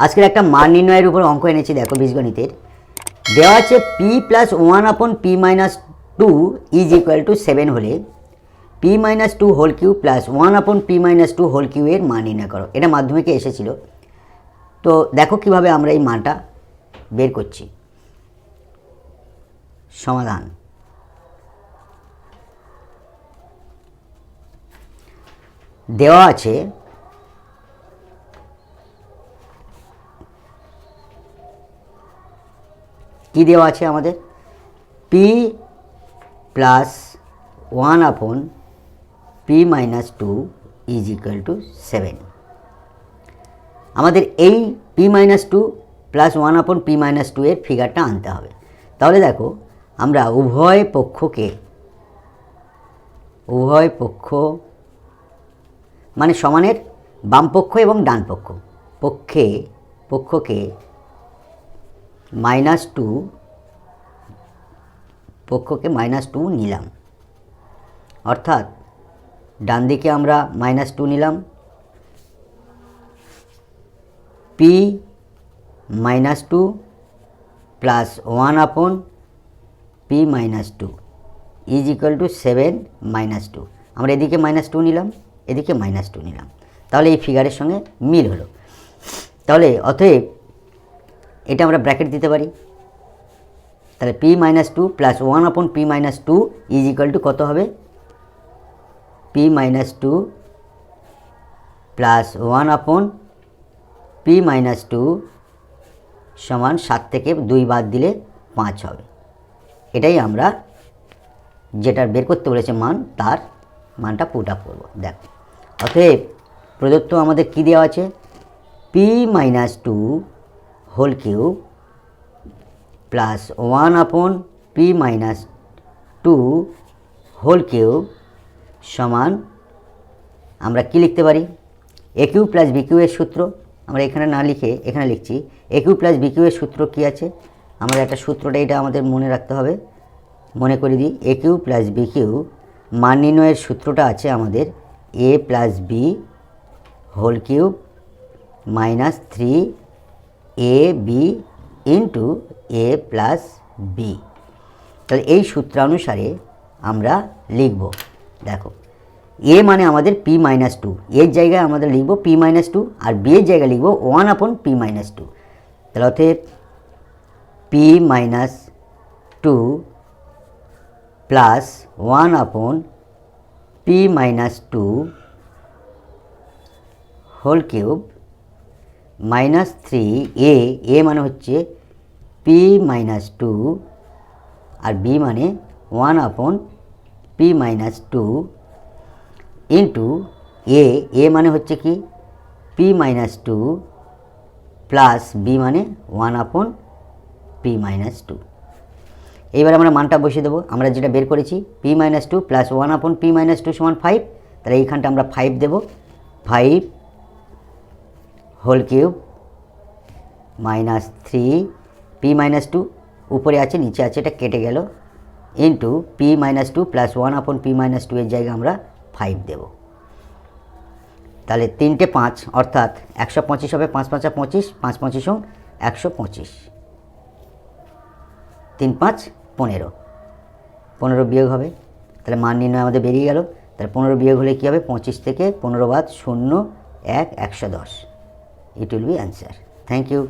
আজকের একটা মান নির্ণয়ের উপর অঙ্ক এনেছি, দেখো বীজগণিতের। দেওয়া আছে P plus 1/p-2 is equal to 7 হলে p-2 whole cube plus 1/p-2 whole cube এর মান নির্ণয় করো। এটা মাধ্যমিকে এসেছিল। তো দেখো কিভাবে আমরা এই মানটা বের করছি। সমাধান। দেওয়া আছে কি দেওয়া আছে আমাদের, p plus 1/p-2 is equal to 7। আমাদের এই p-2 প্লাস 1/p-2 এর ফিগারটা আনতে হবে। তাহলে দেখো আমরা উভয় পক্ষ মানে সমানের বাম পক্ষ এবং ডান পক্ষকে -2 নিলাম। অর্থাৎ ডান দিকে আমরা -2 নিলাম, p-2 plus 1/p-2 is equal to 7 -2। আমরা এদিকে -2 নিলাম, এদিকে -2 নিলাম, তাহলে এই ফিগারের সঙ্গে মিল হলো। তাহলে অতএব এটা আমরা ব্র্যাকেট দিতে পারি। তাহলে p-2 plus 1/p-2 is equal two কত হবে, p-2 প্লাস 1/p-2 সমান 7 থেকে 2 বাদ দিলে 5 হবে। এটাই আমরা যেটা বের করতে বলেছে মান, তার মানটা পুট আপ করবো। দেখো অতএব প্রদত্ত আমাদের কি দেওয়া আছে, p-2 whole cube plus 1/p-2 whole cube সমান আমরা কি লিখতে পারি, A cube plus B cube এর সূত্র। আমরা এখানে না লিখে এখানে লিখছি A cube plus B cube এর সূত্র কী আছে, আমাদের একটা সূত্রটা এটা আমাদের মনে রাখতে হবে। মনে করে দিই, a cube plus B cube মান নির্ণয়ের সূত্রটা আছে আমাদের a plus b whole cube minus 3ab into a plus b. তাহলে এই সূত্রানুসারে আমরা লিখব। দেখো এ মানে আমাদের p-2, এর জায়গায় আমাদের লিখব p-2 আর বি এর জায়গায় লিখব 1/p-2। তাহলে অতএব p-2 plus 1/p-2 whole cube minus 3a, A মানে হচ্ছে p-2 আর বি মানে 1/p-2 ইন্টু এ মানে হচ্ছে কি p-2 প্লাস বি মানে 1/p-2। এইবার আমরা মানটা বসিয়ে দেবো। আমরা যেটা বের করেছি p-2 প্লাস 1/p-2 সমান 5। তাহলে এইখানটা আমরা 5 দেব, 5 হোল কিউব মাইনাস 3p-2 উপরে আছে নিচে আছে, এটা কেটে গেল, ইন্টু p-2 প্লাস 1/p-2 এর জায়গায় আমরা 5 দেব। তাহলে 3টে 5 অর্থাৎ 125 হবে, 5×5 = 25, 5×5 = 125, 3×5 = 15 বিয়োগ হবে। তাহলে মান নির্ণয় আমাদের বেরিয়ে গেল। তাহলে 15 বিয়োগ হলে কী হবে, 25 থেকে 15 বাদ 0, 1, 110। It will be answer. Thank you.